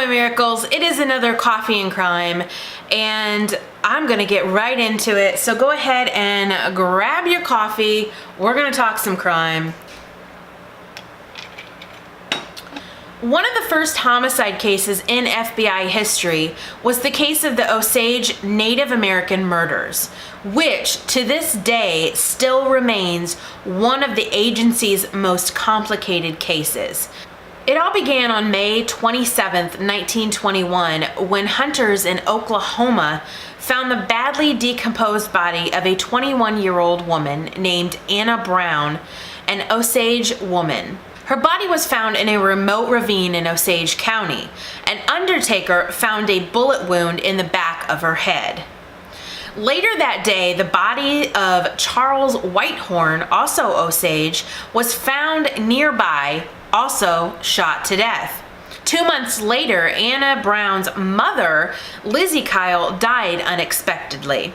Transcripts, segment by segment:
my miracles, it is another Coffee and Crime, and I'm gonna get right into it. So go ahead and grab your coffee. We're gonna talk some crime. One of the first homicide cases in FBI history was the case of the Osage Native American murders, which to this day still remains one of the agency's most complicated cases. It all began on May 27th, 1921, when hunters in Oklahoma found the badly decomposed body of a 21-year-old woman named Anna Brown, an Osage woman. Her body was found in a remote ravine in Osage County. An undertaker found a bullet wound in the back of her head. Later that day, the body of Charles Whitehorn, also Osage, was found nearby, also shot to death. 2 months later, Anna Brown's mother, Lizzie Kyle, died unexpectedly.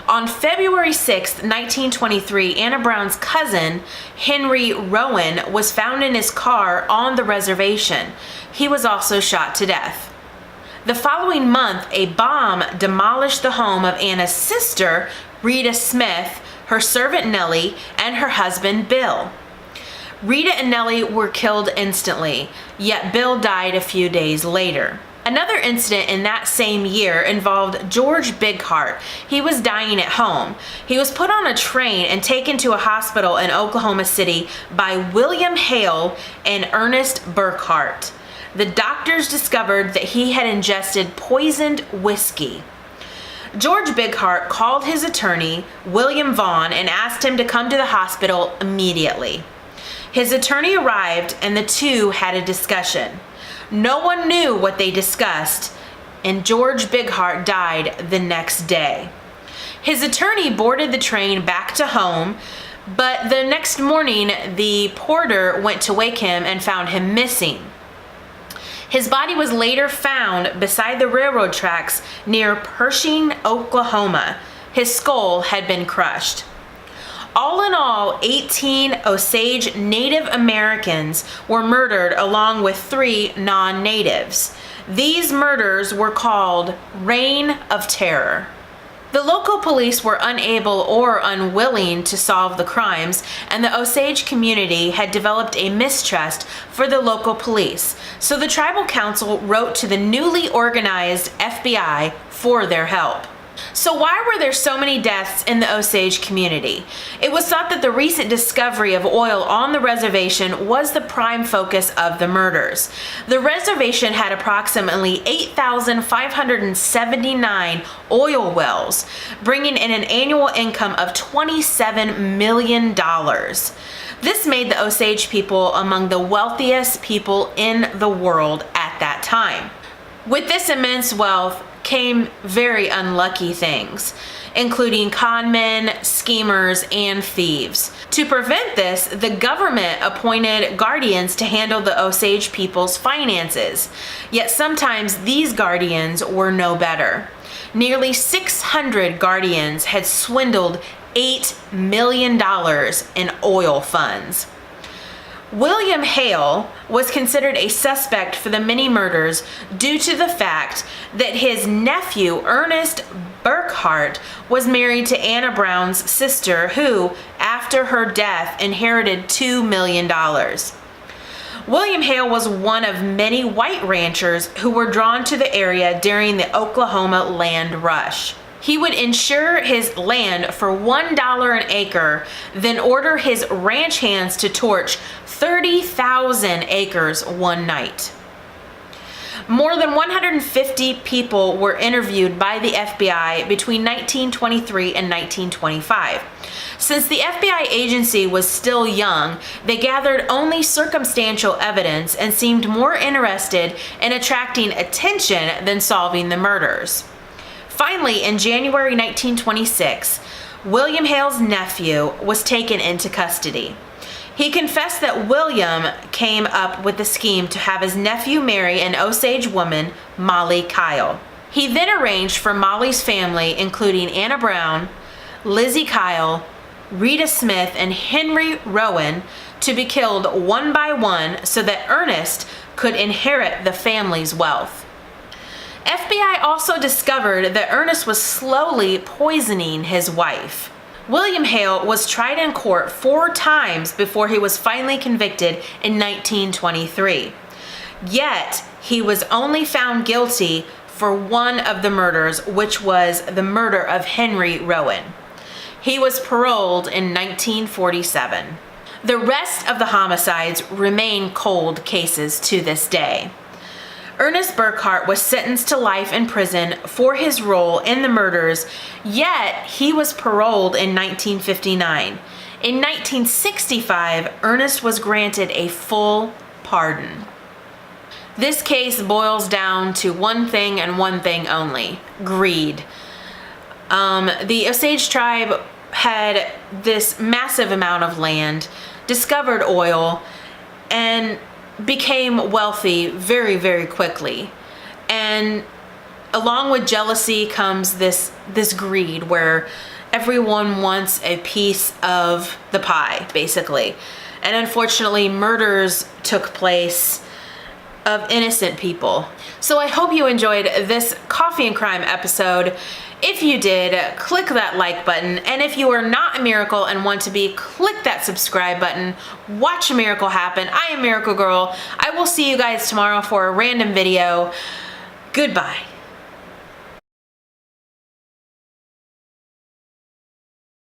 On February 6, 1923, Anna Brown's cousin, Henry Rowan, was found in his car on the reservation. He was also shot to death. The following month, a bomb demolished the home of Anna's sister, Rita Smith, her servant Nellie, and her husband Bill. Rita and Nellie were killed instantly, yet Bill died a few days later. Another incident in that same year involved George Bighart. He was dying at home. He was put on a train and taken to a hospital in Oklahoma City by William Hale and Ernest Burkhart. The doctors discovered that he had ingested poisoned whiskey. George Bighart called his attorney, William Vaughn, and asked him to come to the hospital immediately. His attorney arrived and the two had a discussion. No one knew what they discussed, and George Bighart died the next day. His attorney boarded the train back to home, but the next morning the porter went to wake him and found him missing. His body was later found beside the railroad tracks near Pershing, Oklahoma. His skull had been crushed. All in all, 18 Osage Native Americans were murdered along with 3 non-natives. These murders were called Reign of Terror. The local police were unable or unwilling to solve the crimes, and the Osage community had developed a mistrust for the local police. So the tribal council wrote to the newly organized FBI for their help. So why were there so many deaths in the Osage community? It was thought that the recent discovery of oil on the reservation was the prime focus of the murders. The reservation had approximately 8,579 oil wells, bringing in an annual income of $27 million. This made the Osage people among the wealthiest people in the world at that time. With this immense wealth came very unlucky things, including conmen, schemers, and thieves. To prevent this, the government appointed guardians to handle the Osage people's finances. Yet sometimes these guardians were no better. Nearly 600 guardians had swindled $8 million in oil funds. William Hale was considered a suspect for the many murders due to the fact that his nephew, Ernest Burkhart, was married to Anna Brown's sister, who, after her death, inherited $2 million. William Hale was one of many white ranchers who were drawn to the area during the Oklahoma land rush. He would insure his land for $1 an acre, then order his ranch hands to torch 30,000 acres one night. More than 150 people were interviewed by the FBI between 1923 and 1925. Since the FBI agency was still young, they gathered only circumstantial evidence and seemed more interested in attracting attention than solving the murders. Finally, in January 1926, William Hale's nephew was taken into custody. He confessed that William came up with the scheme to have his nephew marry an Osage woman, Molly Kyle. He then arranged for Molly's family, including Anna Brown, Lizzie Kyle, Rita Smith, and Henry Rowan, to be killed one by one so that Ernest could inherit the family's wealth. FBI also discovered that Ernest was slowly poisoning his wife. William Hale was tried in court 4 times before he was finally convicted in 1923. Yet, he was only found guilty for one of the murders, which was the murder of Henry Rowan. He was paroled in 1947. The rest of the homicides remain cold cases to this day. Ernest Burkhart was sentenced to life in prison for his role in the murders, yet he was paroled in 1959. In 1965, Ernest was granted a full pardon. This case boils down to one thing and one thing only: greed. The Osage tribe had this massive amount of land, discovered oil, and became wealthy very, very quickly. And along with jealousy comes this greed where everyone wants a piece of the pie, basically. And unfortunately, murders took place of innocent people. So I hope you enjoyed this Coffee and Crime episode. If you did, click that like button. And if you are not a miracle and want to be, click that subscribe button. Watch a miracle happen. I am Miracle Girl. I will see you guys tomorrow for a random video. Goodbye.